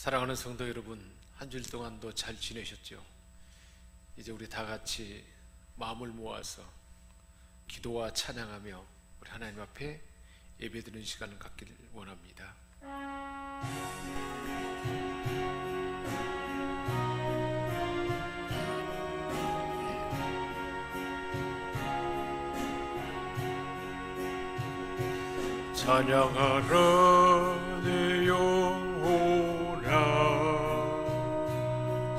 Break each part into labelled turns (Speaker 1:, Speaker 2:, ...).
Speaker 1: 사랑하는 성도 여러분, 한 주일 동안도 잘 지내셨죠? 이제 우리 다 같이 마음을 모아서 기도와 찬양하며 우리 하나님 앞에 예배드리는 시간을 갖기를 원합니다. 찬양하라 내 영혼아,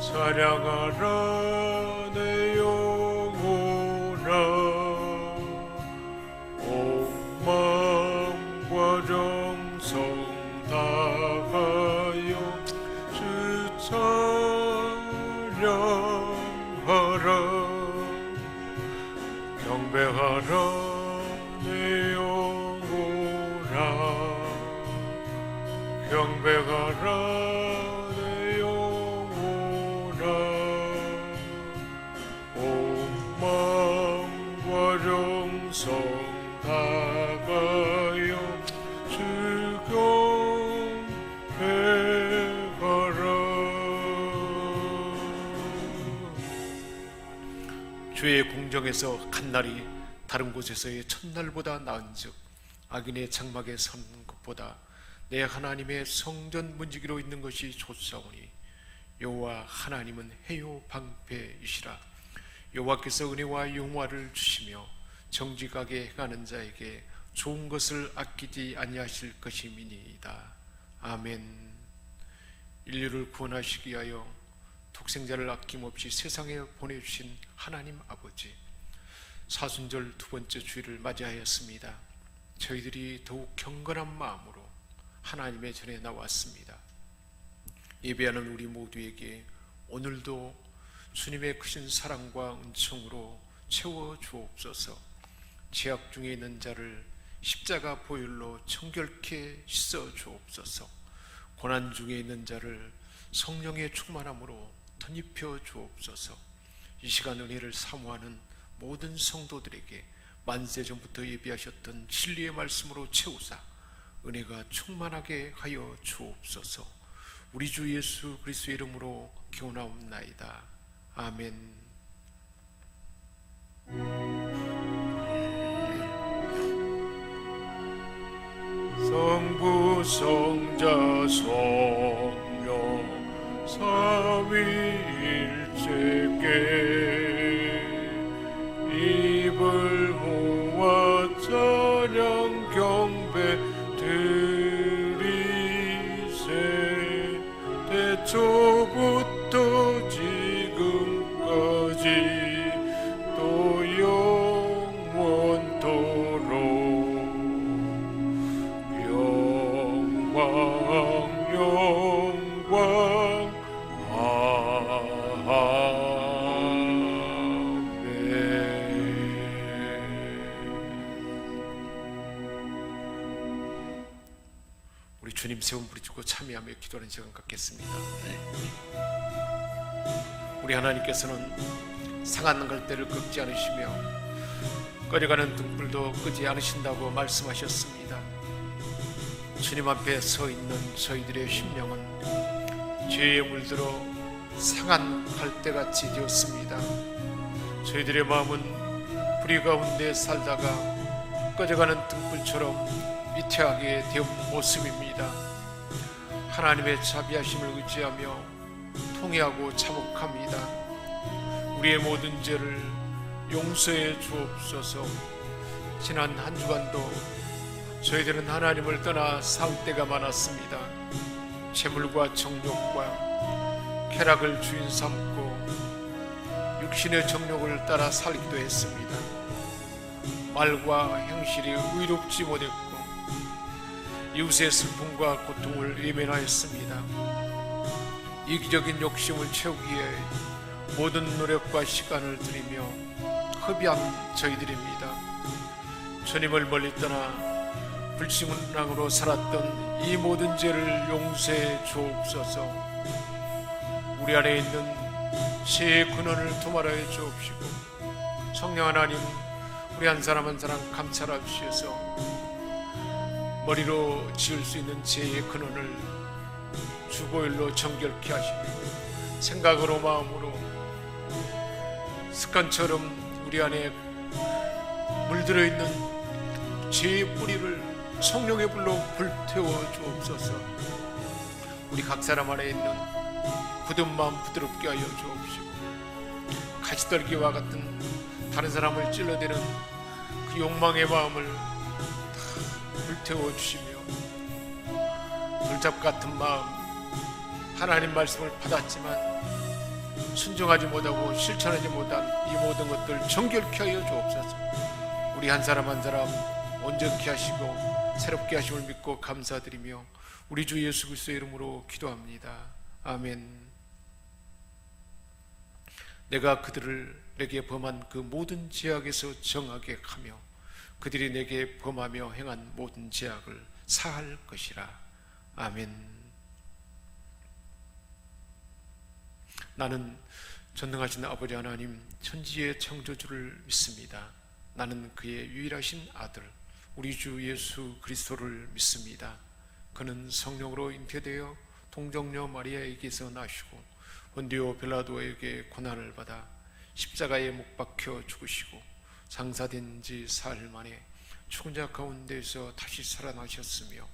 Speaker 1: 찬양하라 내 영혼아, 온 마음과 정성 다하여 주 찬양하라. 경배하라 내 영혼아, 경배하라 내 영혼아, 온 마음과 정성 다하여 주 경배하라. 주의 궁정에서 갓날이 다른 곳에서의 첫날보다 나은즉 악인의 장막에 선 것보다 내 하나님의 성전 문지기로 있는 것이 좋사오니 여호와 하나님은 해요 방패이시라. 여호와께서 은혜와 영화를 주시며 정직하게 행하는 자에게 좋은 것을 아끼지 아니하실 것임이니이다. 아멘. 인류를 구원하시기 위하여 독생자를 아낌없이 세상에 보내주신 하나님 아버지, 사순절 두 번째 주일을 맞이하였습니다. 저희들이 더욱 경건한 마음으로 하나님의 전에 나왔습니다. 예배하는 우리 모두에게 오늘도 주님의 크신 사랑과 은총으로 채워 주옵소서. 죄악 중에 있는 자를 십자가 보혈로 정결케 씻어 주옵소서. 고난 중에 있는 자를 성령의 충만함으로 덧입혀 주옵소서. 이 시간 은혜를 사모하는 모든 성도들에게 만세 전부터 예비하셨던 진리의 말씀으로 채우사 은혜가 충만하게 하여 주옵소서. 우리 주 예수 그리스도의 이름으로 기원하옵나이다. 아멘. 성부 성자 성령 삼위일체께 입을 모아 찬양 경배 드리세. 태초부터 지금까지 또 영원토록 영광 영광 우리 주님 세움 부르짖고 참여하며 기도하는 시간 갖겠습니다. 우리 하나님께서는 상한 갈대를 꺾지 않으시며 꺼려가는 등불도 끄지 않으신다고 말씀하셨습니다. 주님 앞에 서 있는 저희들의 심령은 죄에 물들어 상한 갈대같이 되었습니다. 저희들의 마음은 불의 가운데 살다가 꺼져가는 등불처럼 위태하게 된 모습입니다. 하나님의 자비하심을 의지하며 통회하고 참혹합니다. 우리의 모든 죄를 용서해 주옵소서. 지난 한 주간도 저희들은 하나님을 떠나 살 때가 많았습니다. 재물과 정욕과 쾌락을 주인 삼고 육신의 정욕을 따라 살기도 했습니다. 말과 행실이 의롭지 못했고 이웃의 슬픔과 고통을 외면하였습니다. 이기적인 욕심을 채우기 위해 모든 노력과 시간을 들이며 허비한 저희들입니다. 주님을 멀리 떠나 불신앙으로 살았던 이 모든 죄를 용서해 주옵소서. 우리 안에 있는 죄의 근원을 도말하여 주옵시고 성령 하나님, 우리 한 사람 한 사람 감찰하 주셔서 머리로 지을 수 있는 죄의 근원을 주보일로 정결케 하시고 생각으로 마음으로 습관처럼 우리 안에 물들어 있는 죄의 뿌리를 성령의 불로 불태워 주옵소서. 우리 각 사람 안에 있는 굳은 마음 부드럽게 하여 주옵시고 가시떨기와 같은 다른 사람을 찔러대는 그 욕망의 마음을 다 불태워 주시며 돌잡 같은 마음, 하나님 말씀을 받았지만 순종하지 못하고 실천하지 못한 이 모든 것들 정결케 하여 주옵소서. 우리 한 사람 한 사람 온전케 하시고 새롭게 하심을 믿고 감사드리며 우리 주 예수 그리스도의 이름으로 기도합니다. 아멘. 내가 그들을 내게 범한 그 모든 죄악에서 정하게 하며 그들이 내게 범하며 행한 모든 죄악을 사할 것이라. 아멘. 나는 전능하신 아버지 하나님 천지의 창조주를 믿습니다. 나는 그의 유일하신 아들 우리 주 예수 그리스도를 믿습니다. 그는 성령으로 잉태되어 동정녀 마리아에게서 나시고 본디오 빌라도에게 고난을 받아 십자가에 못 박혀 죽으시고 장사된 지 사흘 만에 죽은 자 가운데서 다시 살아나셨으며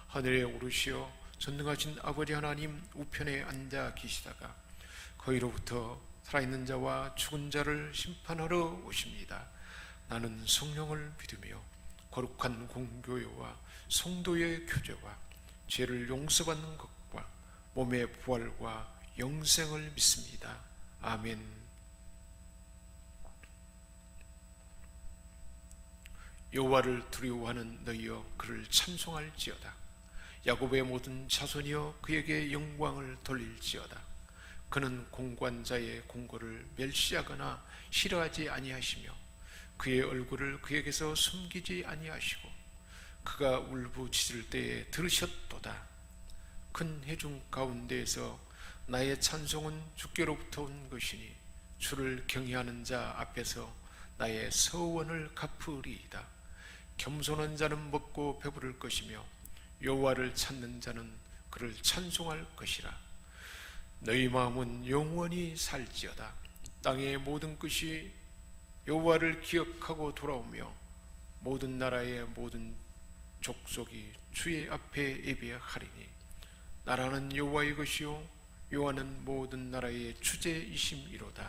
Speaker 1: 하늘에 오르시어 전능하신 아버지 하나님 우편에 앉아 계시다가 거기로부터 살아있는 자와 죽은 자를 심판하러 오십니다. 나는 성령을 믿으며 거룩한 공교회와 성도의 교제와 죄를 용서받는 것과 몸의 부활과 영생을 믿습니다. 아멘. 여호와를 두려워하는 너희여 그를 찬송할지어다. 야곱의 모든 자손이여 그에게 영광을 돌릴지어다. 그는 공관자의 공고를 멸시하거나 싫어하지 아니하시며 그의 얼굴을 그에게서 숨기지 아니하시고 그가 울부짖을 때에 들으셨도다. 큰 회중 가운데에서 나의 찬송은 주께로부터 온 것이니 주를 경외하는 자 앞에서 나의 서원을 갚으리이다. 겸손한 자는 먹고 배부를 것이며 여호와를 찾는 자는 그를 찬송할 것이라. 너희 마음은 영원히 살지어다. 땅의 모든 끝이 여호와를 기억하고 돌아오며 모든 나라의 모든 족속이 주의 앞에 예배하리니 나라는 여호와의 것이요 여호와는 모든 나라의 주제이심이로다.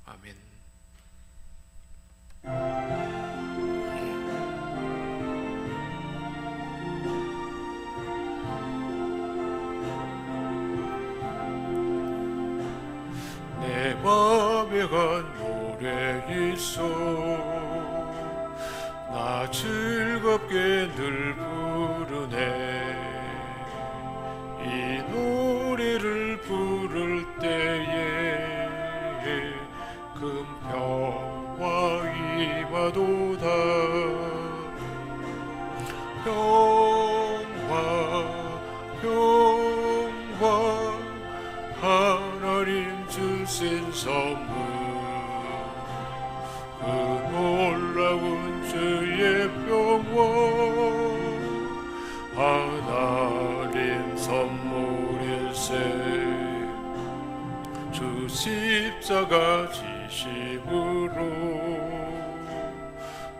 Speaker 1: 아멘. 내 맘에 한 노래 있어 나 즐겁게 늘 부르네. 이 노래를 부를 때에 금평화 임하도다. 평화 평화 하나님 주신 선물 그 놀라운 주의 평화 하나님 선물일세. 주 십자가 지심으로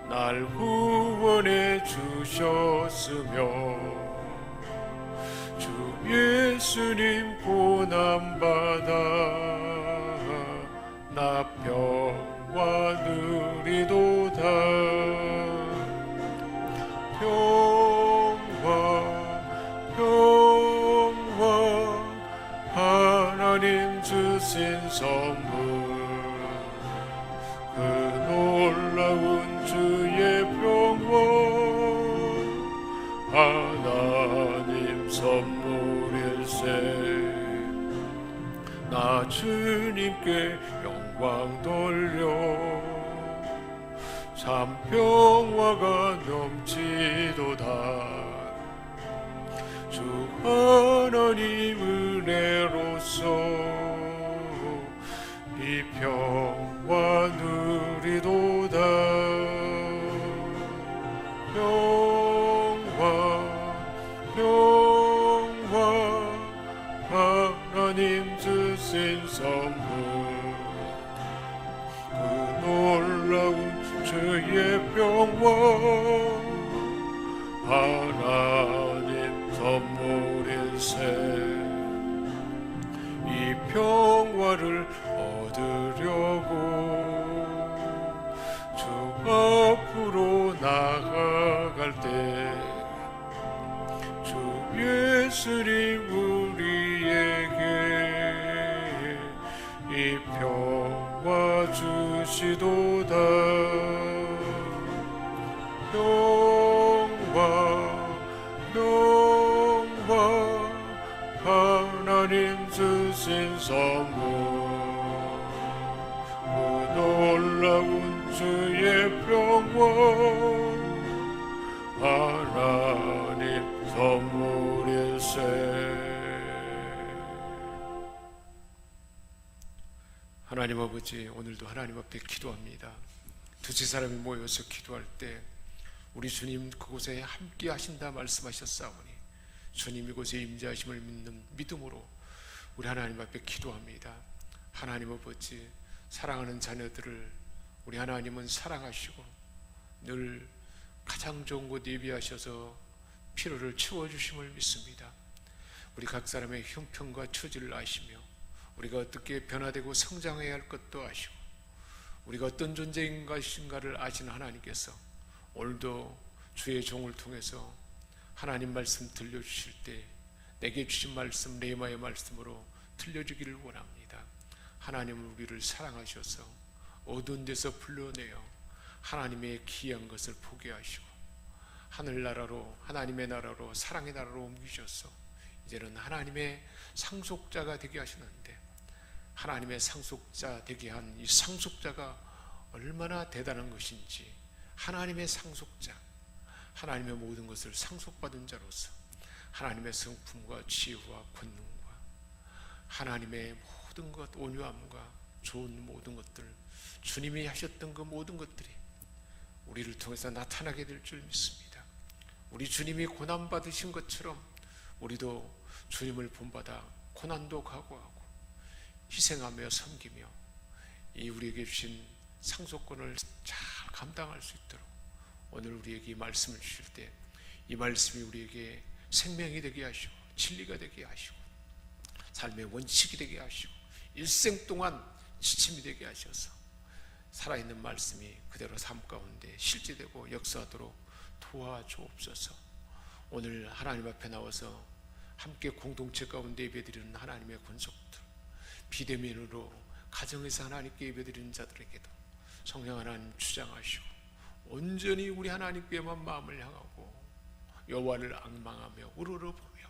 Speaker 1: 날 구원해 주셨으며 주 예수님 고난받아 나 평화 누리도다. 평화 하나님 주신 선물 그 놀라운 주의 평화 하나님 선물일세. 나 주님께 영광 돌려 참 평화가 넘치도다. 주 하나님 은혜로서 이 평화 누리도다. 평화 일세 이 평화를 얻으려고 주 앞으로 나아갈 때 주 예수님 우리에게 이 평화 주시도다. 평화 하나님 주신 선물 그 놀라운 주의 평화 하나님 선물일세. 하나님 아버지, 오늘도 하나님 앞에 기도합니다. 두세 사람이 모여서 기도할 때 우리 주님 그곳에 함께 하신다 말씀하셨사오니 주님 이곳에 임재하심을 믿는 믿음으로 우리 하나님 앞에 기도합니다. 하나님 아버지, 사랑하는 자녀들을 우리 하나님은 사랑하시고 늘 가장 좋은 곳 예비하셔서 필요를 채워주심을 믿습니다. 우리 각 사람의 형편과 처지를 아시며 우리가 어떻게 변화되고 성장해야 할 것도 아시고 우리가 어떤 존재인 것인가를 아시는 하나님께서 오늘도 주의 종을 통해서 하나님 말씀 들려주실 때 내게 주신 말씀 레마의 말씀으로 들려주기를 원합니다. 하나님은 우리를 사랑하셔서 어두운 데서 불러내어 하나님의 귀한 것을 보게 하시고 하늘나라로 하나님의 나라로 사랑의 나라로 옮기셔서 이제는 하나님의 상속자가 되게 하시는데 하나님의 상속자 되게 한 이 상속자가 얼마나 대단한 것인지 하나님의 상속자, 하나님의 모든 것을 상속받은 자로서 하나님의 성품과 지혜와 권능과 하나님의 모든 것, 온유함과 좋은 모든 것들, 주님이 하셨던 그 모든 것들이 우리를 통해서 나타나게 될 줄 믿습니다. 우리 주님이 고난받으신 것처럼 우리도 주님을 본받아 고난도 각오하고 희생하며 섬기며 이 우리에게 주신 상속권을 잘 감당할 수 있도록 오늘 우리에게 이 말씀을 주실 때 이 말씀이 우리에게 생명이 되게 하시고 진리가 되게 하시고 삶의 원칙이 되게 하시고 일생 동안 지침이 되게 하셔서 살아있는 말씀이 그대로 삶 가운데 실제되고 역사하도록 도와주옵소서. 오늘 하나님 앞에 나와서 함께 공동체 가운데 예배드리는 하나님의 권속들, 비대면으로 가정에서 하나님께 예배드리는 자들에게도 성령 하나님 주장하시고 온전히 우리 하나님께만 마음을 향하고 여호와를 앙망하며 우러러보며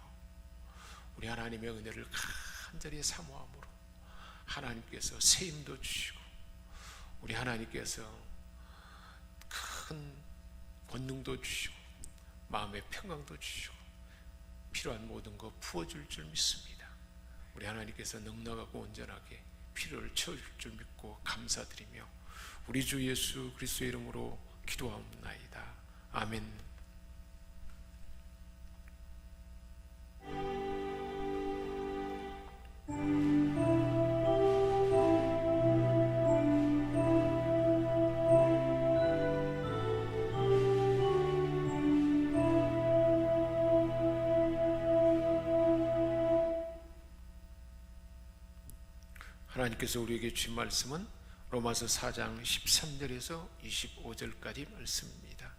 Speaker 1: 우리 하나님의 은혜를 간절히 사모함으로 하나님께서 새 힘도 주시고 우리 하나님께서 큰 권능도 주시고 마음의 평강도 주시고 필요한 모든 것 부어줄 줄 믿습니다. 우리 하나님께서 넉넉하고 온전하게 필요를 채워줄 줄 믿고 감사드리며 우리 주 예수 그리스도의 이름으로 기도하옵나이다. 아멘. 하나님께서 우리에게 주신 말씀은 로마서 4장 13절에서 25절까지 말씀입니다.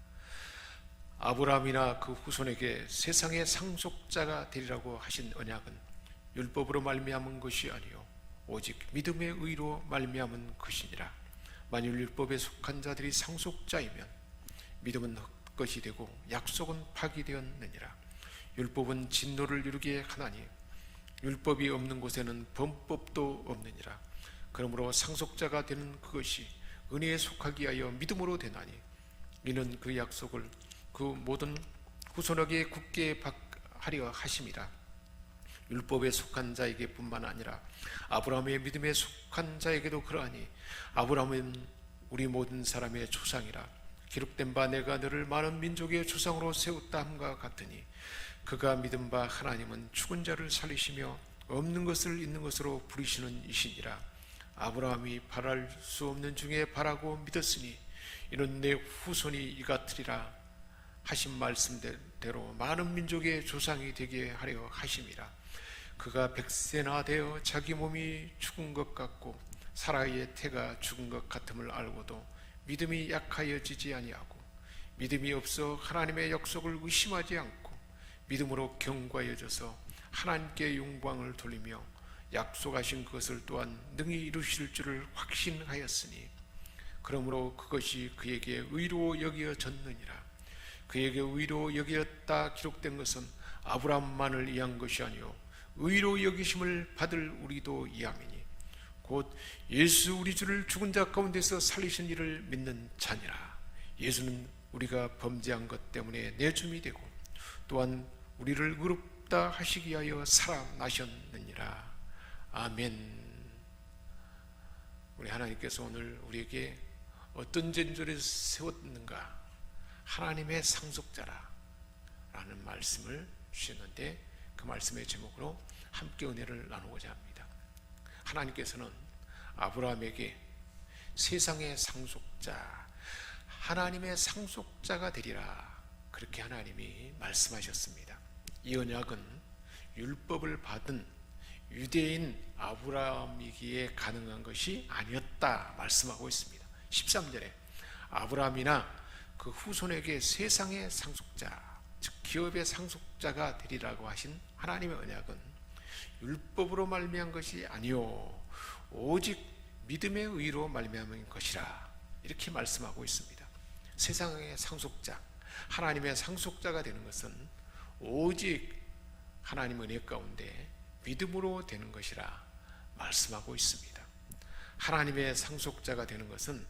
Speaker 1: 아브라함이나 그 후손에게 세상의 상속자가 되리라고 하신 언약은 율법으로 말미암은 것이 아니요 오직 믿음의 의로 말미암은 것이니라. 만일 율법에 속한 자들이 상속자이면 믿음은 헛것이 되고 약속은 파기되었느니라. 율법은 진노를 이루게 하나니 율법이 없는 곳에는 범법도 없느니라. 그러므로 상속자가 되는 그것이 은혜에 속하기 위하여 믿음으로 되나니 이는 그 약속을 그 모든 후손에게 굳게 하려 하심이라. 율법에 속한 자에게 뿐만 아니라 아브라함의 믿음에 속한 자에게도 그러하니 아브라함은 우리 모든 사람의 조상이라. 기록된 바 내가 너를 많은 민족의 조상으로 세웠다 함과 같으니 그가 믿은 바 하나님은 죽은 자를 살리시며 없는 것을 있는 것으로 부리시는 이시니라. 아브라함이 바랄 수 없는 중에 바라고 믿었으니 이는 내 후손이 이 같으리라 하신 말씀대로 많은 민족의 조상이 되게 하려 하심이라. 그가 100세나 되어 자기 몸이 죽은 것 같고 사라의 태가 죽은 것 같음을 알고도 믿음이 약하여지지 아니하고 믿음이 없어 하나님의 약속을 의심하지 않고 믿음으로 견고하여져서 하나님께 영광을 돌리며 약속하신 그것을 또한 능히 이루실 줄을 확신하였으니 그러므로 그것이 그에게 의로 여겨졌느니라. 그에게 의로 여겨졌다 기록된 것은 아브라함만을 위한 것이 아니요 의로 여기심을 받을 우리도 이함이니 곧 예수 우리 주를 죽은 자 가운데서 살리신 이를 믿는 자니라. 예수는 우리가 범죄한 것 때문에 내줌이 되고 또한 우리를 의롭다 하시기 위하여 살아나셨느니라. 아멘. 우리 하나님께서 오늘 우리에게 어떤 전조를 세웠는가? 하나님의 상속자라 라는 말씀을 주셨는데 그 말씀의 제목으로 함께 은혜를 나누고자 합니다. 하나님께서는 아브라함에게 세상의 상속자, 하나님의 상속자가 되리라 그렇게 하나님이 말씀하셨습니다. 이 언약은 율법을 받은 유대인 아브라함이기에 가능한 것이 아니었다 말씀하고 있습니다. 13절에 아브라함이나 그 후손에게 세상의 상속자, 즉 기업의 상속자가 되리라고 하신 하나님의 언약은 율법으로 말미암은 것이 아니요 오직 믿음의 의로 말미암은 것이라 이렇게 말씀하고 있습니다. 세상의 상속자, 하나님의 상속자가 되는 것은 오직 하나님 은혜 가운데 믿음으로 되는 것이라 말씀하고 있습니다. 하나님의 상속자가 되는 것은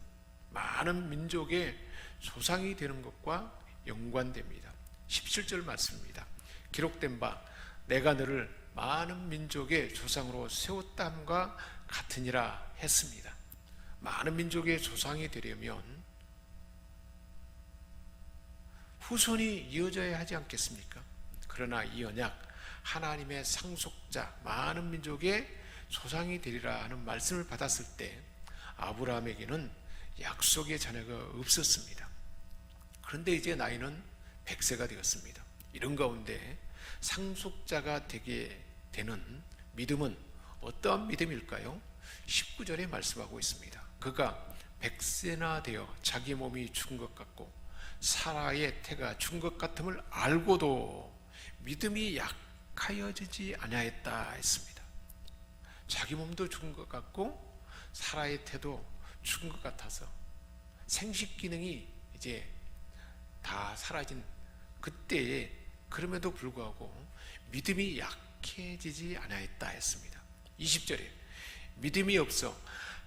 Speaker 1: 많은 민족의 조상이 되는 것과 연관됩니다. 17절 말씀입니다. 기록된 바 내가 너를 많은 민족의 조상으로 세웠다함과 같으니라 했습니다. 많은 민족의 조상이 되려면 후손이 이어져야 하지 않겠습니까? 그러나 이 언약 하나님의 상속자 많은 민족의 조상이 되리라 하는 말씀을 받았을 때 아브라함에게는 약속의 자녀가 없었습니다. 그런데 이제 나이는 100세가 되었습니다. 이런 가운데 상속자가 되게 되는 믿음은 어떠한 믿음일까요? 19절에 말씀하고 있습니다. 그가 100세나 되어 자기 몸이 죽은 것 같고 사라의 태가 죽은 것 같음을 알고도 믿음이 약하여지지 아니하였다 했습니다. 자기 몸도 죽은 것 같고 사라의 태도 죽은 것 같아서 생식 기능이 이제 다 사라진 그때에 그럼에도 불구하고 믿음이 약해지지 아니하였다 했습니다. 20절에 믿음이 없어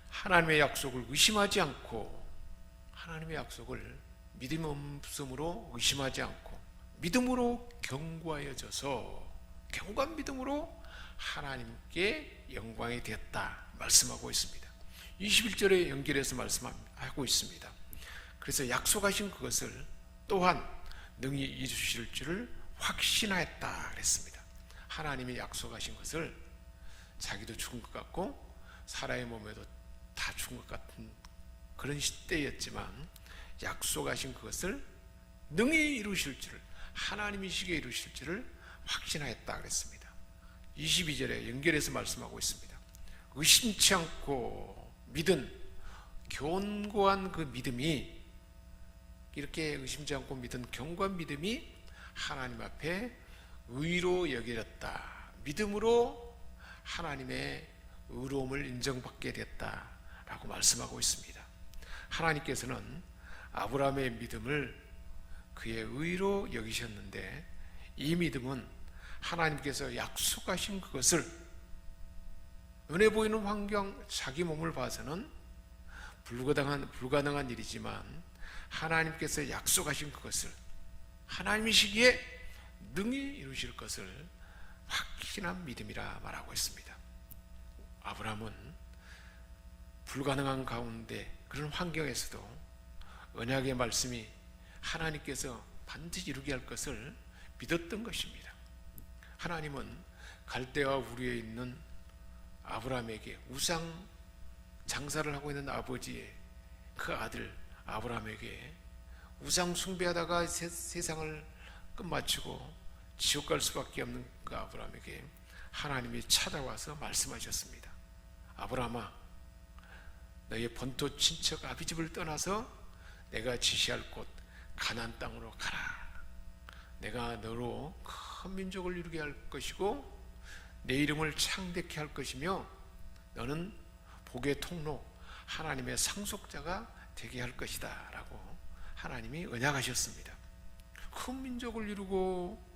Speaker 1: 하나님의 약속을 의심하지 않고 하나님의 약속을 믿음 없음으로 의심하지 않고 믿음으로 견고하여져서 견고한 믿음으로 하나님께 영광이 되었다 말씀하고 있습니다. 21절에 연결해서 말씀하고 있습니다. 그래서 약속하신 그것을 또한 능히 이루실 줄을 확신하였다 그랬습니다. 하나님이 약속하신 것을 자기도 죽은 것 같고 사라의 몸에도 다 죽은 것 같은 그런 시대였지만 약속하신 그것을 능히 이루실 줄을 하나님이시게 이루실 줄을 확신하였다 그랬습니다. 22절에 연결해서 말씀하고 있습니다. 의심치 않고 믿은 견고한 그 믿음이 이렇게 의심치 않고 믿은 견고한 믿음이 하나님 앞에 의로 여겨졌다. 믿음으로 하나님의 의로움을 인정받게 됐다라고 말씀하고 있습니다. 하나님께서는 아브라함의 믿음을 그의 의로 여기셨는데 이 믿음은 하나님께서 약속하신 그것을 눈에 보이는 환경, 자기 몸을 봐서는 불가능한 일이지만 하나님께서 약속하신 그것을 하나님이시기에 능히 이루실 것을 확신한 믿음이라 말하고 있습니다. 아브라함은 불가능한 가운데 그런 환경에서도 언약의 말씀이 하나님께서 반드시 이루게 할 것을 믿었던 것입니다. 하나님은 갈대아 우르에 있는 아브라함에게 우상 장사를 하고 있는 아버지의 그 아들 아브라함에게 우상 숭배하다가 세상을 끝마치고 지옥 갈 수밖에 없는 그 아브라함에게 하나님이 찾아와서 말씀하셨습니다. 아브라함아, 너의 본토 친척 아비집을 떠나서 내가 지시할 곳 가나안 땅으로 가라. 내가 너로 큰 민족을 이루게 할 것이고 내 이름을 창대케 할 것이며 너는 복의 통로, 하나님의 상속자가 되게 할 것이다 라고 하나님이 언약하셨습니다. 큰 민족을 이루고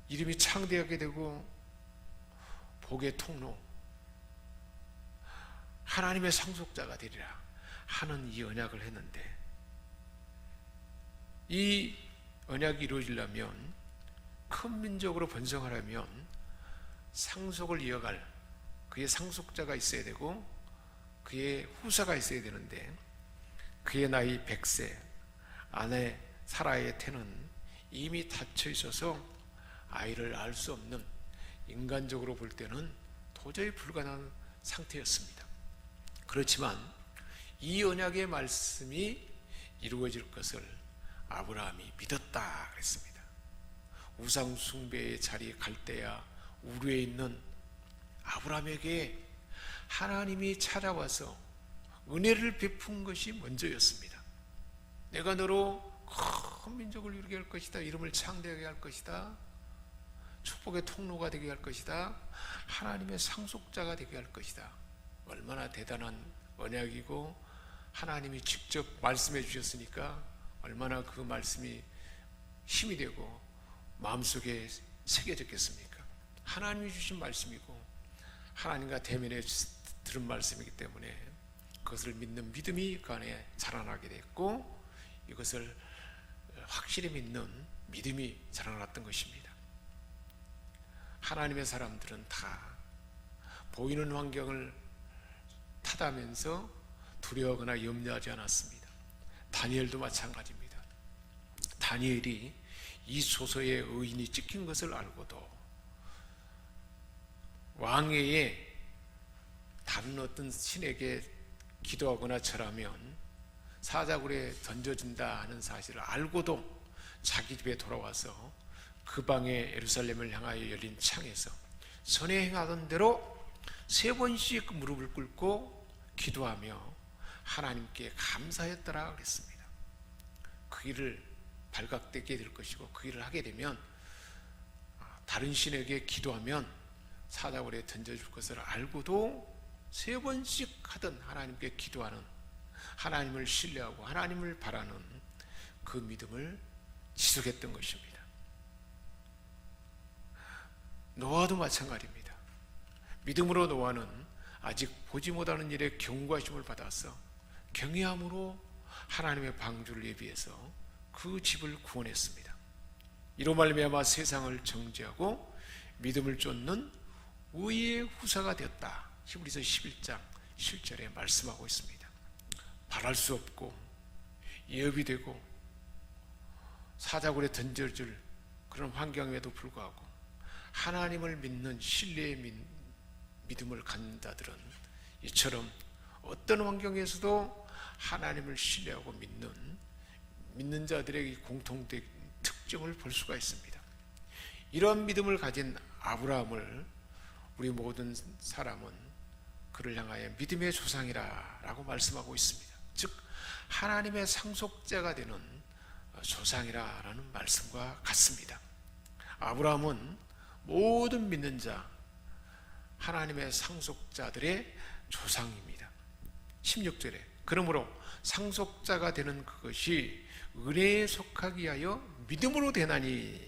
Speaker 1: 이름이 창대하게 되고 복의 통로, 하나님의 상속자가 되리라 하는 이 언약을 했는데, 이 언약이 이루어지려면, 큰 민족으로 번성하려면 상속을 이어갈 그의 상속자가 있어야 되고 그의 후사가 있어야 되는데, 그의 나이 100세, 아내 사라의 태는 이미 닫혀 있어서 아이를 낳을 수 없는, 인간적으로 볼 때는 도저히 불가능한 상태였습니다. 그렇지만 이 언약의 말씀이 이루어질 것을 아브라함이 믿었다 그랬습니다. 우상 숭배의 자리에 갈대아 우르에 있는 아브라함에게 하나님이 찾아와서 은혜를 베푼 것이 먼저였습니다. 내가 너로 큰 민족을 이루게 할 것이다, 이름을 창대하게 할 것이다, 축복의 통로가 되게 할 것이다, 하나님의 상속자가 되게 할 것이다. 얼마나 대단한 언약이고, 하나님이 직접 말씀해 주셨으니까 얼마나 그 말씀이 힘이 되고 마음속에 새겨졌겠습니까? 하나님이 주신 말씀이고 하나님과 대면에 들은 말씀이기 때문에 그것을 믿는 믿음이 그 안에 자라나게 됐고, 이것을 확실히 믿는 믿음이 자라났던 것입니다. 하나님의 사람들은 다 보이는 환경을 타다면서 두려워하거나 염려하지 않았습니다. 다니엘도 마찬가지입니다. 다니엘이 이 소서의 의인이 찍힌 것을 알고도 왕외에 다른 어떤 신에게 기도하거나 절하면 사자굴에 던져진다 하는 사실을 알고도 자기 집에 돌아와서 그 방에 예루살렘을 향하여 열린 창에서 전에 행하던 대로 3번씩 무릎을 꿇고 기도하며 하나님께 감사했더라 그랬습니다. 그 일을 발각되게 될 것이고, 그 일을 하게 되면 다른 신에게 기도하면 사자굴에 던져줄 것을 알고도 3번씩 하던 하나님께 기도하는, 하나님을 신뢰하고 하나님을 바라는 그 믿음을 지속했던 것입니다. 노아도 마찬가지입니다. 믿음으로 노아는 아직 보지 못하는 일에 경고하심을 받아서 경외함으로 하나님의 방주를 예비해서 그 집을 구원했습니다. 이로 말미암아 세상을 정죄하고 믿음을 쫓는 의의 후사가 되었다. 히브리서 11장 7절에 말씀하고 있습니다. 바랄 수 없고 예업이 되고 사자굴에 던져줄 그런 환경에도 불구하고 하나님을 믿는 신뢰의 믿음을 갖는 자들은 이처럼 어떤 환경에서도 하나님을 신뢰하고 믿는 자들의 공통된 특징을 볼 수가 있습니다. 이런 믿음을 가진 아브라함을 우리 모든 사람은 그를 향하여 믿음의 조상이라 라고 말씀하고 있습니다. 즉 하나님의 상속자가 되는 조상이라 라는 말씀과 같습니다. 아브라함은 모든 믿는 자, 하나님의 상속자들의 조상입니다. 16절에 그러므로 상속자가 되는 그것이 은혜에 속하기 위하여 믿음으로 되나니,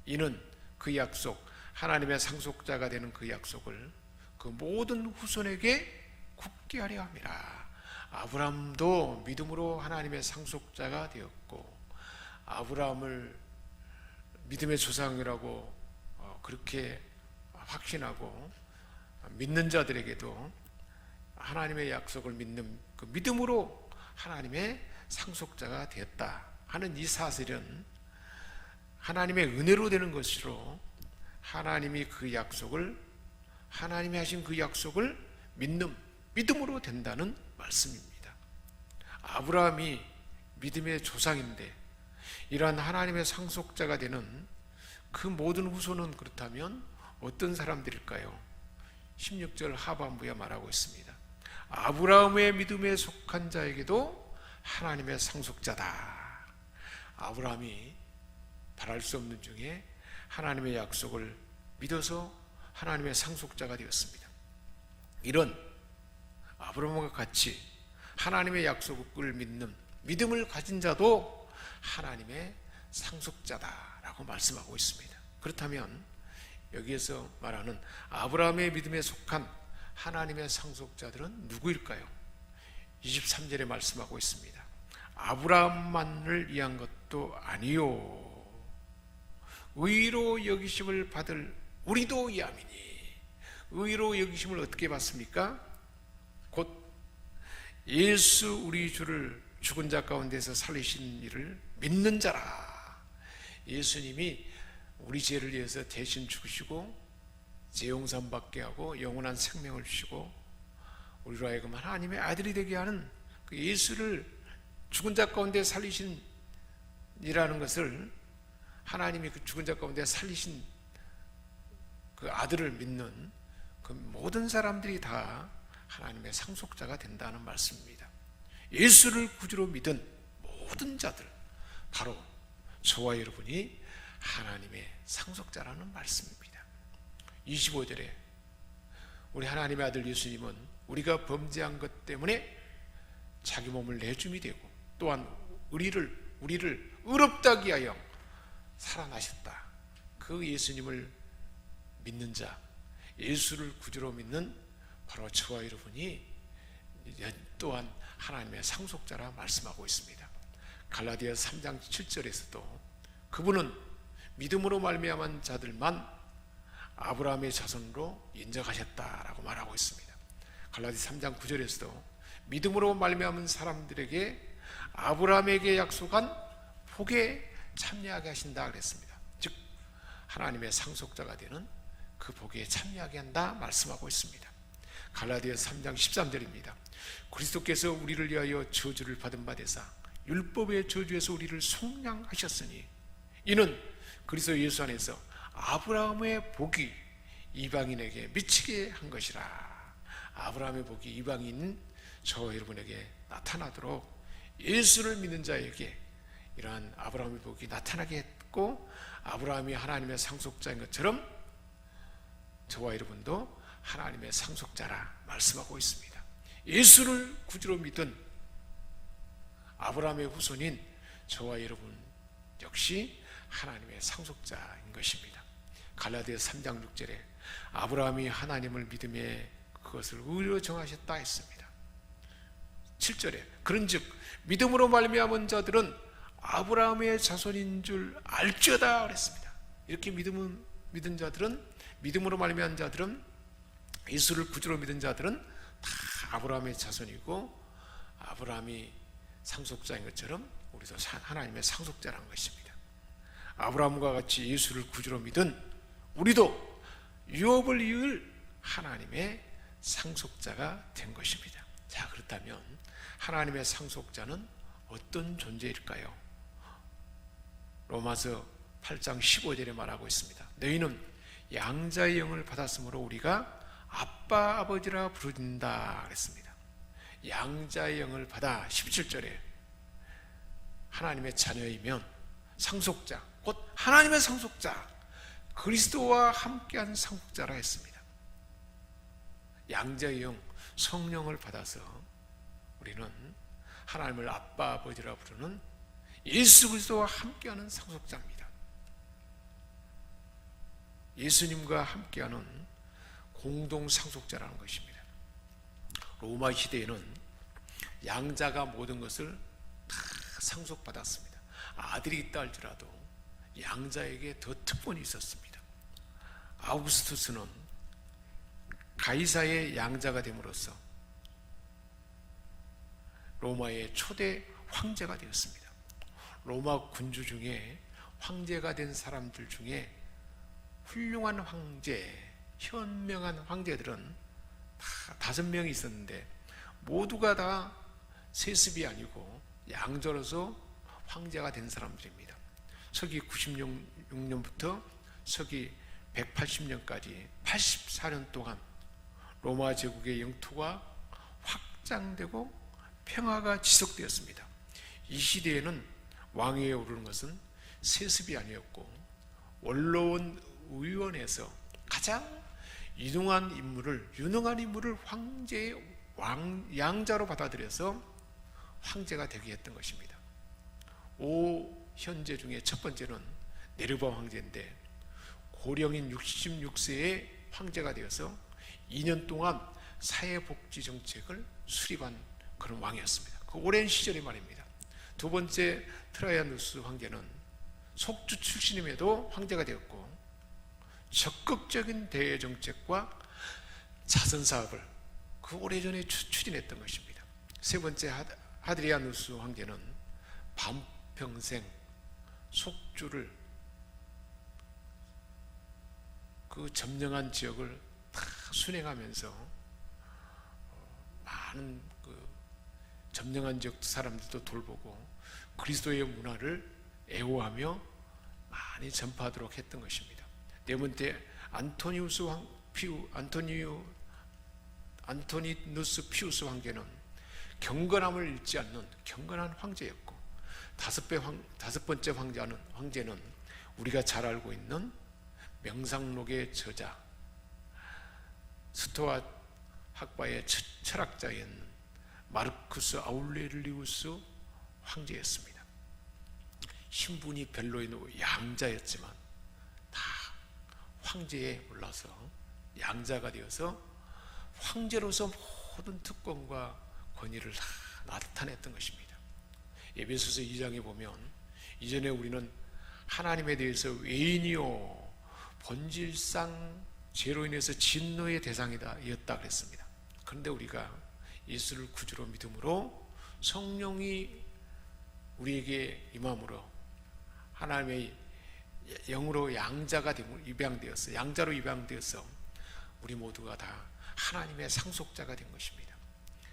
Speaker 1: 이는 그 약속, 하나님의 상속자가 되는 그 약속을 그 모든 후손에게 굳게 하려 함이라. 아브라함도 믿음으로 하나님의 상속자가 되었고, 아브라함을 믿음의 조상이라고 그렇게 확신하고 믿는 자들에게도 하나님의 약속을 믿는 그 믿음으로 하나님의 상속자가 되었다 하는 이 사실은 하나님의 은혜로 되는 것으로, 하나님이 그 약속을, 하나님이 하신 그 약속을 믿음으로 된다는 말씀입니다. 아브라함이 믿음의 조상인데 이러한 하나님의 상속자가 되는 그 모든 후손은 그렇다면 어떤 사람들일까요? 16절 하반부에 말하고 있습니다. 아브라함의 믿음에 속한 자에게도 하나님의 상속자다. 아브라함이 바랄 수 없는 중에 하나님의 약속을 믿어서 하나님의 상속자가 되었습니다. 이런 아브라함과 같이 하나님의 약속을 믿는 믿음을 가진 자도 하나님의 상속자다라고 말씀하고 있습니다. 그렇다면 여기에서 말하는 아브라함의 믿음에 속한 하나님의 상속자들은 누구일까요? 23절에 말씀하고 있습니다. 아브라함만을 위한 것도 아니요 의로 여기심을 받을 우리도 이함이니. 의로 여기심을 어떻게 받습니까? 곧 예수 우리 주를 죽은 자 가운데서 살리신 이를 믿는 자라. 예수님이 우리 죄를 위해서 대신 죽으시고 죄 용서 받게 하고 영원한 생명을 주시고 우리로 하여금 하나님의 아들이 되게 하는 그 예수를 죽은 자 가운데 살리신 이라는 것을, 하나님이 그 죽은 자 가운데 살리신 그 아들을 믿는 그 모든 사람들이 다 하나님의 상속자가 된다는 말씀입니다. 예수를 구주로 믿은 모든 자들, 바로 저와 여러분이 하나님의 상속자라는 말씀입니다. 25절에 우리 하나님의 아들 예수님은 우리가 범죄한 것 때문에 자기 몸을 내줌이 되고 또한 우리를 의롭다 하기 위하여 살아나셨다. 그 예수님을 믿는 자, 예수를 구주로 믿는 바로 저와 여러분이 또한 하나님의 상속자라 말씀하고 있습니다. 갈라디아서 3장 7절에서도 그분은 믿음으로 말미암은 자들만 아브라함의 자손으로 인정하셨다라고 말하고 있습니다. 갈라디아서 3장 9절에서도 믿음으로 말미암은 사람들에게 아브라함에게 약속한 복에 참여하게 하신다 그랬습니다. 즉 하나님의 상속자가 되는 그 복에 참여하게 한다 말씀하고 있습니다. 갈라디아서 3장 13절입니다. 그리스도께서 우리를 위하여 저주를 받은 바 되사 율법의 저주에서 우리를 속량하셨으니 이는 그리스도 예수 안에서 아브라함의 복이 이방인에게 미치게 한 것이라. 아브라함의 복이 이방인 저와 여러분에게 나타나도록 예수를 믿는 자에게 이러한 아브라함의 복이 나타나게 했고, 아브라함이 하나님의 상속자인 것처럼 저와 여러분도 하나님의 상속자라 말씀하고 있습니다. 예수를 구주로 믿은 아브라함의 후손인 저와 여러분 역시 하나님의 상속자인 것입니다. 갈라디아서 3장 6절에 아브라함이 하나님을 믿음에 그것을 의로 정하셨다 했습니다. 7절에 그런즉 믿음으로 말미암은 자들은 아브라함의 자손인 줄 알지어다 그랬습니다. 이렇게 믿은 자들은, 믿음으로 말미암은 자들은, 예수를 구주로 믿은 자들은 다 아브라함의 자손이고 아브라함이 상속자인 것처럼 우리도 하나님의 상속자라는 것입니다. 아브라함과 같이 예수를 구주로 믿은 우리도 유업을 이을 하나님의 상속자가 된 것입니다. 자, 그렇다면 하나님의 상속자는 어떤 존재일까요? 로마서 8장 15절에 말하고 있습니다. 너희는 양자의 영을 받았으므로 우리가 아빠 아버지라 부른다 그랬습니다. 양자의 영을 받아 17절에 하나님의 자녀이면 상속자, 곧 하나님의 상속자, 그리스도와 함께한 상속자라 했습니다. 양자의 영, 성령을 받아서 우리는 하나님을 아빠 아버지라 부르는 예수 그리스도와 함께하는 상속자입니다. 예수님과 함께하는 공동 상속자라는 것입니다. 로마 시대에는 양자가 모든 것을 다 상속받았습니다. 아들이 있다 할지라도 양자에게 더 특권이 있었습니다. 아우구스투스는 가이사의 양자가 됨으로써 로마의 초대 황제가 되었습니다. 로마 군주 중에 황제가 된 사람들 중에 훌륭한 황제, 현명한 황제들은 다 5명이 있었는데 모두가 다 세습이 아니고 양자로서 황제가 된 사람들입니다. 서기 96년부터 서기 180년까지 84년 동안 로마 제국의 영토가 확장되고 평화가 지속되었습니다. 이 시대에는 왕위에 오르는 것은 세습이 아니었고 원로원 의원에서 가장 유능한 인물을 황제의 양자로 받아들여서 황제가 되게 했던 것입니다. 5현제 중에 첫 번째는 네르바 황제인데 고령인 66세에 황제가 되어서 2년 동안 사회복지 정책을 수립한 그런 왕이었습니다. 그 오랜 시절의 말입니다. 두 번째 트라이아누스 황제는 속주 출신임에도 황제가 되었고 적극적인 대외 정책과 자선 사업을 그 오래전에 추진했던 것입니다. 세 번째 하드리아누스 황제는 반평생 속주를 그 점령한 지역을 다 순행하면서 많은 그 점령한 지역 사람들도 돌보고 그리스도의 문화를 애호하며 많이 전파하도록 했던 것입니다. 네 번째 안토니누스 피우스 황제는 경건함을 잃지 않는 경건한 황제였고 다섯 번째 황제는 우리가 잘 알고 있는 명상록의 저자 스토아 학파의 철학자인 마르쿠스 아울렐리우스 황제였습니다. 신분이 별로인 양자였지만 다 황제에 올라서 양자가 되어서 황제로서 모든 특권과 권위를 다 나타냈던 것입니다. 에베소서 2장에 보면 이전에 우리는 하나님에 대해서 외인이요 본질상 죄로 인해서 진노의 대상이었다 그랬습니다. 그런데 우리가 예수를 구주로 믿음으로 성령이 우리에게 임함으로 하나님의 영으로 양자로 입양되어서 우리 모두가 다 하나님의 상속자가 된 것입니다.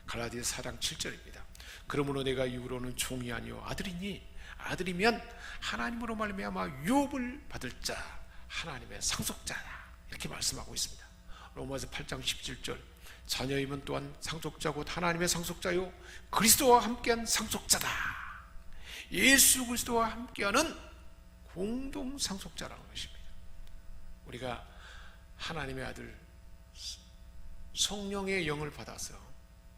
Speaker 1: 갈라디아서 4장 7절입니다. 그러므로 내가 이후로는 종이 아니요 아들이니 아들이면 하나님으로 말미암아 유업을 받을 자 하나님의 상속자라 이렇게 말씀하고 있습니다. 로마서 8장 17절 자녀이면 또한 상속자 곧 하나님의 상속자요 그리스도와 함께한 상속자다. 예수 그리스도와 함께하는 공동 상속자라는 것입니다. 우리가 하나님의 아들 성령의 영을 받아서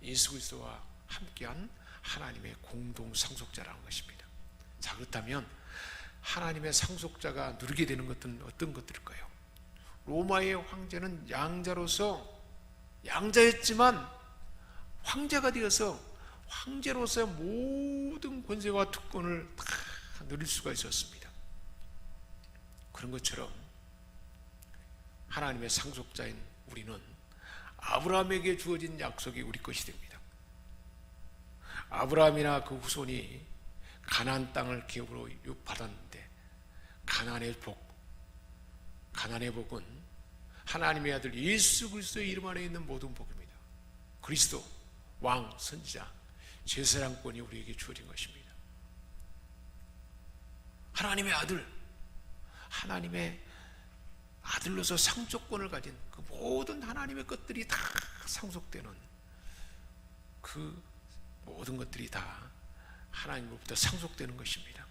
Speaker 1: 예수 그리스도와 함께한 하나님의 공동 상속자라는 것입니다. 자, 그렇다면 하나님의 상속자가 누리게 되는 것은 어떤 것들일까요? 로마의 황제는 양자였지만 황제가 되어서 황제로서 모든 권세와 특권을 다 누릴 수가 있었습니다. 그런 것처럼 하나님의 상속자인 우리는 아브라함에게 주어진 약속이 우리 것이 됩니다. 아브라함이나 그 후손이 가나안 땅을 기업으로 받았는데 가나안의 복은 하나님의 아들 예수 그리스도의 이름 안에 있는 모든 복입니다. 그리스도 왕 선지자 제사장권이 우리에게 주어진 것입니다. 하나님의 아들로서 상속권을 가진 그 모든 하나님의 것들이 다 상속되는 그 모든 것들이 다 하나님으로부터 상속되는 것입니다.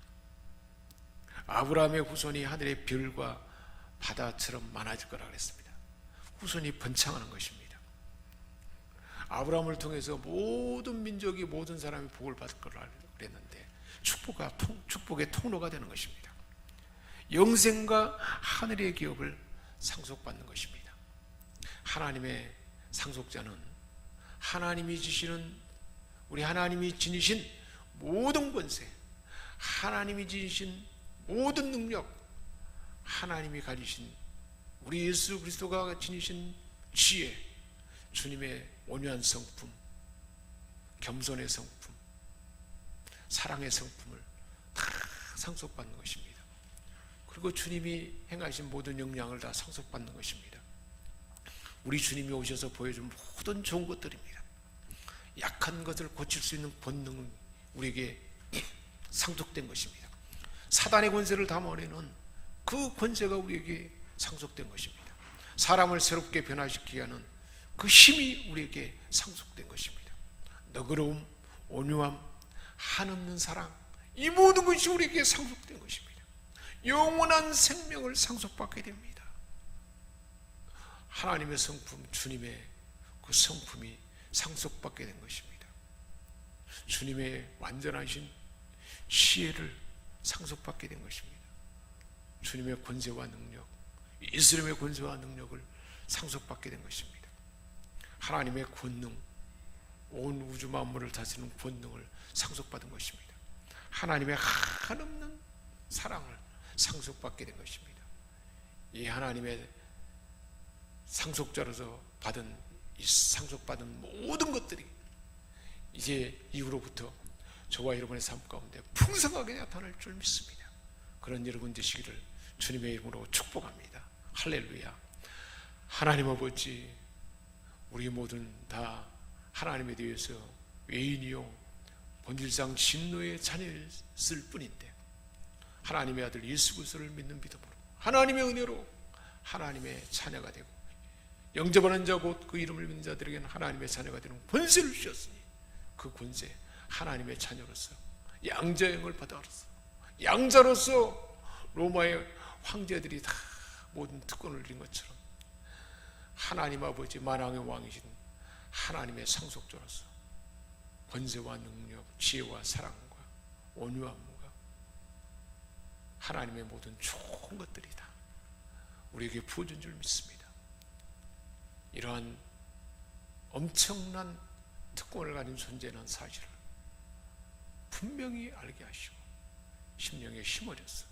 Speaker 1: 아브라함의 후손이 하늘의 별과 바다처럼 많아질 거라 그랬습니다. 후손이 번창하는 것입니다. 아브라함을 통해서 모든 민족이 모든 사람이 복을 받을 거라 그랬는데 축복의 통로가 되는 것입니다. 영생과 하늘의 기업을 상속받는 것입니다. 하나님의 상속자는 우리 하나님이 지니신 모든 권세, 하나님이 지니신 모든 능력, 하나님이 가지신 우리 예수 그리스도가 지니신 지혜, 주님의 온유한 성품, 겸손의 성품, 사랑의 성품을 다 상속받는 것입니다. 그리고 주님이 행하신 모든 영향을 다 상속받는 것입니다. 우리 주님이 오셔서 보여준 모든 좋은 것들입니다. 약한 것을 고칠 수 있는 본능을 우리에게 상속된 것입니다. 사단의 권세를 담아내는 그 권세가 우리에게 상속된 것입니다. 사람을 새롭게 변화시키게 하는 그 힘이 우리에게 상속된 것입니다. 너그러움, 온유함, 한없는 사랑, 이 모든 것이 우리에게 상속된 것입니다. 영원한 생명을 상속받게 됩니다. 하나님의 성품, 주님의 그 성품이 상속받게 된 것입니다. 주님의 완전하신 지혜를 상속받게 된 것입니다. 주님의 권세와 능력, 예수님의 권세와 능력을 상속받게 된 것입니다. 하나님의 권능, 온 우주 만물을 다스리는 권능을 상속받은 것입니다. 하나님의 한없는 사랑을 상속받게 된 것입니다. 이 하나님의 상속자로서 받은 이 상속받은 모든 것들이 이제 이후로부터 저와 여러분의 삶 가운데 풍성하게 나타날 줄 믿습니다. 그런 여러분 되시기를 주님의 이름으로 축복합니다. 할렐루야. 하나님 아버지, 우리 모두는 다 하나님에 대해서 외인이요 본질상 진노의 자녀였을 뿐인데 하나님의 아들 예수 그리스도를 믿는 믿음으로 하나님의 은혜로 하나님의 자녀가 되고 영접하는 자 곧 그 이름을 믿는 자들에게는 하나님의 자녀가 되는 권세를 주셨으니 그 권세, 하나님의 자녀로서 양자형을 받아서 양자로서 로마의 황제들이 다 모든 특권을 누린 것처럼 하나님 아버지 만왕의 왕이신 하나님의 상속자로서 권세와 능력, 지혜와 사랑과 온유함과 하나님의 모든 좋은 것들이 다 우리에게 부어준 줄 믿습니다. 이러한 엄청난 특권을 가진 존재라는 사실을 분명히 알게 하시고 심령에 힘어려서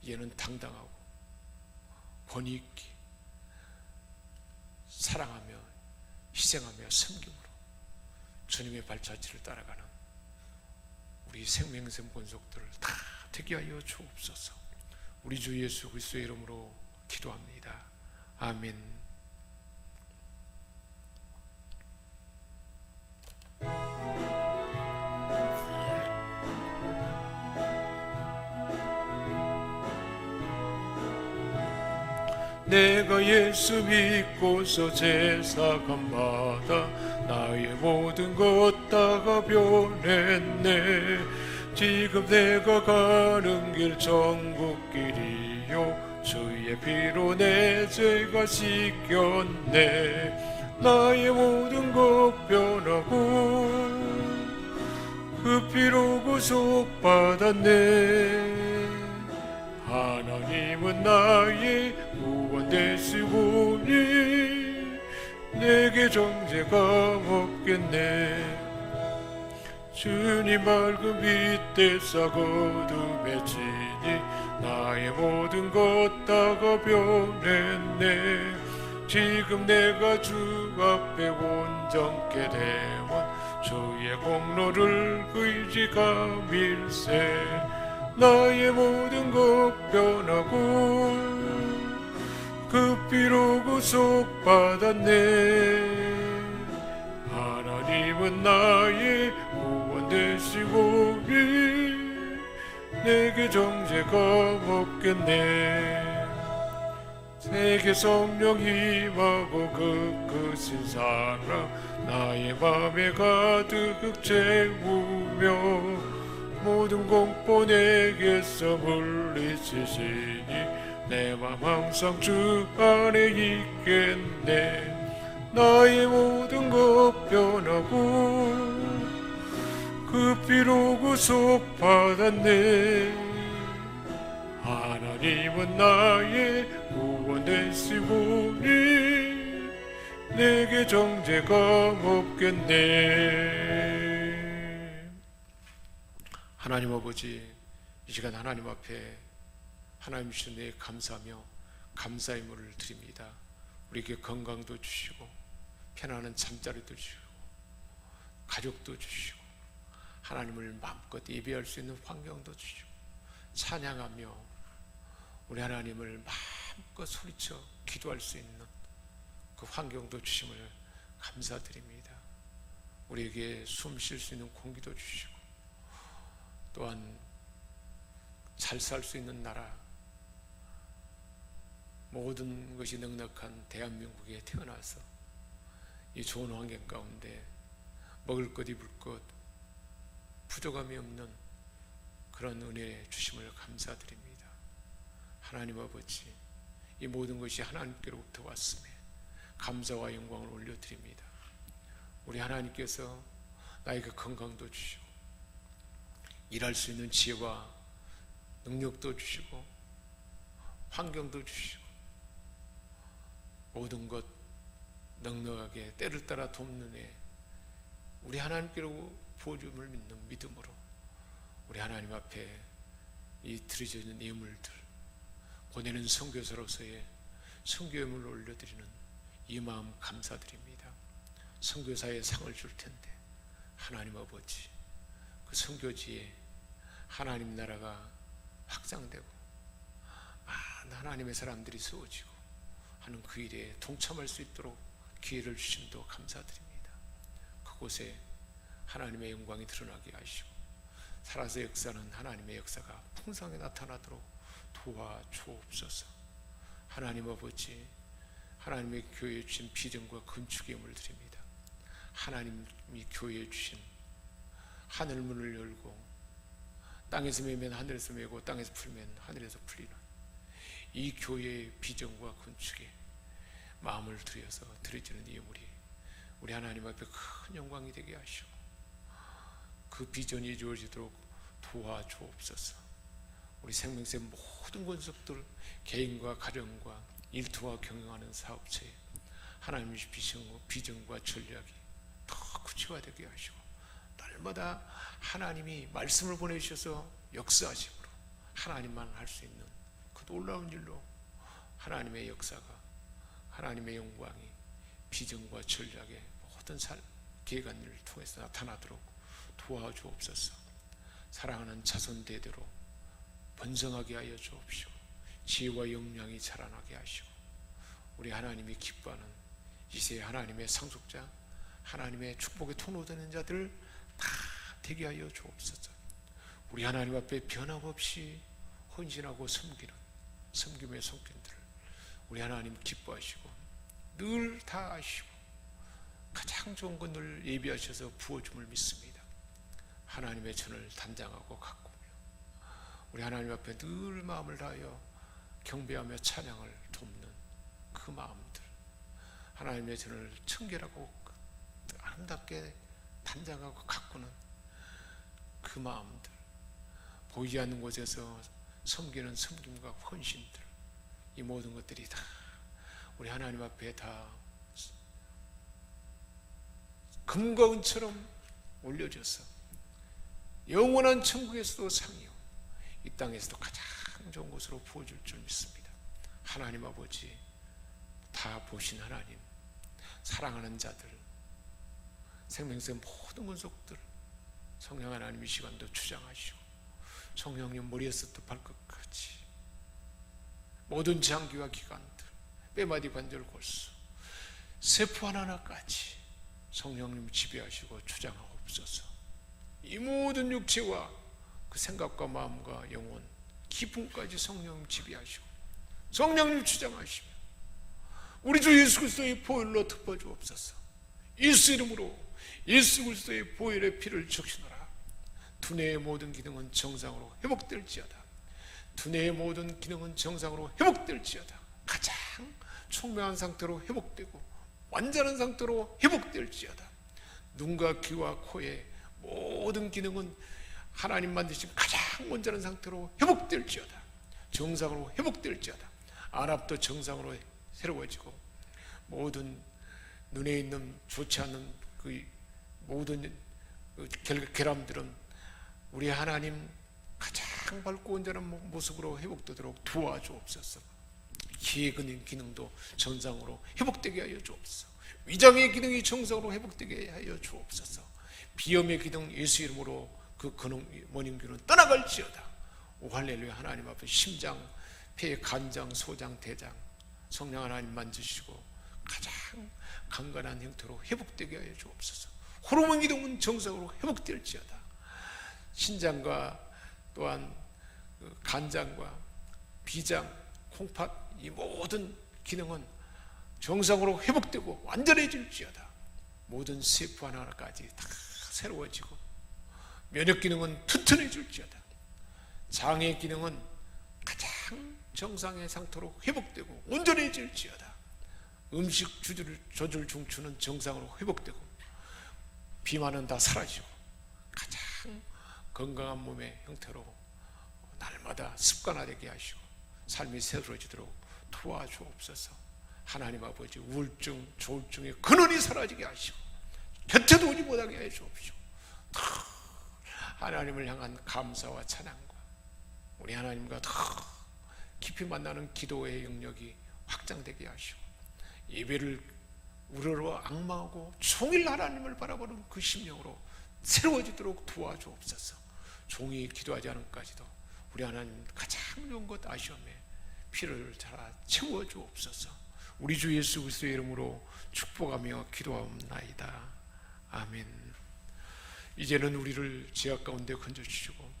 Speaker 1: 이제는 당당하고 권위 있게 사랑하며 희생하며 섬김으로 주님의 발자취를 따라가는 우리 생명샘 권속들을 다 되게 하여 주옵소서. 우리 주 예수 그리스도의 이름으로 기도합니다. 아멘. 내가 예수 믿고서 제사감 받아 나의 모든 것 다가 변했네. 지금 내가 가는 길 천국길이요 주의 피로 내 죄가 씻겼네. 나의 모든 것 변하고 그 피로 구속받았네. 하나님은 나의 구원 되시오니 내게 정죄가 없겠네. 주님 맑은 빛 대사 거듭에 지니 나의 모든 것 다가 변했네. 지금 내가 주 앞에 온전케 되면 주의 공로를 의지가 밀세. 나의 모든 것 변하고 그 피로 구속받았네. 하나님은 나의 구원 되시오니 내게 정죄가 없겠네. 세계 성령 임하고 그크신 사랑 나의 맘에 가득 채우며 모든 공포 내게서 물리치시니 내 맘 항상 주 안에 있겠네. 나의 모든 것 변하고 그 피로 구속받았네. 하나님은 나의 구원 되시오니 내게 정죄가 없겠네. 하나님 아버지, 이 시간 하나님 앞에 하나님 주신 내 감사하며 감사의 물을 드립니다. 우리에게 건강도 주시고 편안한 잠자리도 주시고 가족도 주시고 하나님을 마음껏 예배할 수 있는 환경도 주시고 찬양하며 우리 하나님을 마음껏 소리쳐 기도할 수 있는 그 환경도 주심을 감사드립니다. 우리에게 숨 쉴 수 있는 공기도 주시고 또한 잘 살 수 있는 나라, 모든 것이 넉넉한 대한민국에 태어나서 이 좋은 환경 가운데 먹을 것 입을 것 부족함이 없는 그런 은혜 주심을 감사드립니다. 하나님 아버지, 이 모든 것이 하나님께로부터 왔음에 감사와 영광을 올려드립니다. 우리 하나님께서 나에게 건강도 주시고 일할 수 있는 지혜와 능력도 주시고 환경도 주시고 모든 것 넉넉하게 때를 따라 돕는 애, 우리 하나님께로 부어줌을 믿는 믿음으로 우리 하나님 앞에 이 드려지는 예물들, 보내는 선교사로서의 선교예물을 올려드리는 이 마음 감사드립니다. 선교사의 상을 줄 텐데 하나님 아버지, 그 선교지에 하나님 나라가 확장되고 많은 하나님의 사람들이 세워지고 하는 그 일에 동참할 수 있도록 기회를 주심도 감사드립니다. 그곳에 하나님의 영광이 드러나게 하시고 살아서 역사는 하나님의 역사가 풍성하게 나타나도록 도와주옵소서. 하나님 아버지, 하나님의 교회에 주신 비전과 건축의 예물을 드립니다. 하나님이 교회에 주신 하늘문을 열고 땅에서 매면 하늘에서 매고 땅에서 풀면 하늘에서 풀리는 이 교회의 비전과 건축에 마음을 들여서 드려지는 예물이 우리 하나님 앞에 큰 영광이 되게 하시고 그 비전이 이루어지도록 도와주옵소서. 우리 생명세 모든 권속들, 개인과 가정과 일터와 경영하는 사업체에 하나님의 비전과 전략이 더 구체화되게 하시고 날마다 하나님이 말씀을 보내주셔서 역사하심으로 하나님만 할 수 있는 그 놀라운 일로 하나님의 역사가, 하나님의 영광이 비전과 전략의 모든 계간을 통해서 나타나도록 도와주옵소서. 사랑하는 자손 대대로 번성하게 하여 주옵시고 지혜와 역량이 자라나게 하시고 우리 하나님이 기뻐하는 이세 하나님의 상속자, 하나님의 축복의 통로되는 자들 다 되게 하여 주옵소서. 우리 하나님 앞에 변함없이 헌신하고 섬김의 손길들을 우리 하나님 기뻐하시고 늘 다 아시고 가장 좋은 건 늘 예비하셔서 부어줌을 믿습니다. 하나님의 전을 단장하고 가꾸며 우리 하나님 앞에 늘 마음을 다하여 경배하며 찬양을 돕는 그 마음들, 하나님의 전을 청결하고 아름답게 단장하고 가꾸는 그 마음들, 보이지 않는 곳에서 섬기는 섬김과 헌신들, 이 모든 것들이 다 우리 하나님 앞에 다 금과 은처럼 올려져서 영원한 천국에서도 상이요 이 땅에서도 가장 좋은 곳으로 부어줄 줄 믿습니다. 하나님 아버지, 다 보신 하나님, 사랑하는 자들, 생명세 모든 권속들 성령 하나님 이 시간도 주장하시고 성령님 머리에서부터 발끝까지 모든 장기와 기관들, 뼈마디 관절 골수, 세포 하나하나까지 성령님 지배하시고 주장하옵소서. 이 모든 육체와 그 생각과 마음과 영혼, 기쁨까지 성령님 지배하시고 성령님 주장하시며 우리 주 예수 그리스도의 보혈로 덮어주옵소서. 예수 이름으로 예수 그리스도의 보혈의 피를 적시노라. 두뇌의 모든 기능은 정상으로 회복될지어다. 두뇌의 모든 기능은 정상으로 회복될지어다. 가장 총명한 상태로 회복되고 완전한 상태로 회복될지어다. 눈과 귀와 코의 모든 기능은 하나님 만드신 가장 온전한 상태로 회복될지어다. 정상으로 회복될지어다. 안압도 정상으로 새로워지고 모든 눈에 있는 좋지 않은 그 모든 결함들은 우리 하나님 가장 밝고 온전한 모습으로 회복되도록 도와주옵소서. 기의 기능도 정상으로 회복되게 하여 주옵소서. 위장의 기능이 정상으로 회복되게 하여 주옵소서. 비염의 기능 예수 이름으로 그 원인균은 떠나갈지어다. 오 할렐루야. 하나님 앞에 심장, 폐, 간장, 소장, 대장 성령 하나님 만지시고 가장 강건한 형태로 회복되게 하여 주옵소서. 호르몬 기능은 정상으로 회복될지어다. 신장과 또한 간장과 비장, 콩팥 이 모든 기능은 정상으로 회복되고 완전해질지어다. 모든 세포 하나하나까지 다 새로워지고 면역 기능은 튼튼해질지어다. 장의 기능은 가장 정상의 상태로 회복되고 온전해질지어다. 음식 조절 중추는 정상으로 회복되고 비만은 다 사라지고 가장 건강한 몸의 형태로 날마다 습관화되게 하시고 삶이 새로워지도록 도와주옵소서. 하나님 아버지, 우울증, 조울증의 근원이 사라지게 하시고 곁에도 오지 못하게 해 주옵시오. 하나님을 향한 감사와 찬양과 우리 하나님과 더 깊이 만나는 기도의 영역이 확장되게 하시고 예배를 우러러 악마하고 종일 하나님을 바라보는 그 심령으로 새로워지도록 도와주옵소서. 종이 기도하지 않은까지도 우리 하나님 가장 좋은 것 아시오매 피를 잘 채워주옵소서. 우리 주 예수 그리스도의 이름으로 축복하며 기도하옵나이다. 아멘. 이제는 우리를 죄악 가운데 건져주시고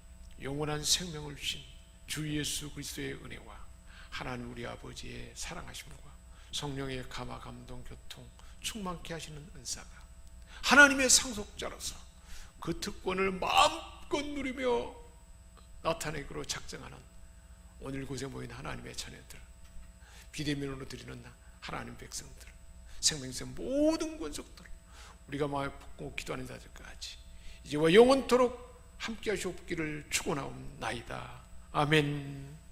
Speaker 1: 영원한 생명을 주신 주 예수 그리스도의 은혜와 하나님 우리 아버지의 사랑하심과 성령의 감화 감동 교통 충만케 하시는 은사가 하나님의 상속자로서 그 특권을 마음껏 누리며 나타내기로 작정하는 오늘 곳에 모인 하나님의 자녀들, 비대면으로 드리는 하나님 백성들, 생명세 모든 권속들, 우리가 마음에 품고 기도하는 자들까지 이제와 영원토록 함께 하시옵기를 축원하옵나이다. 아멘.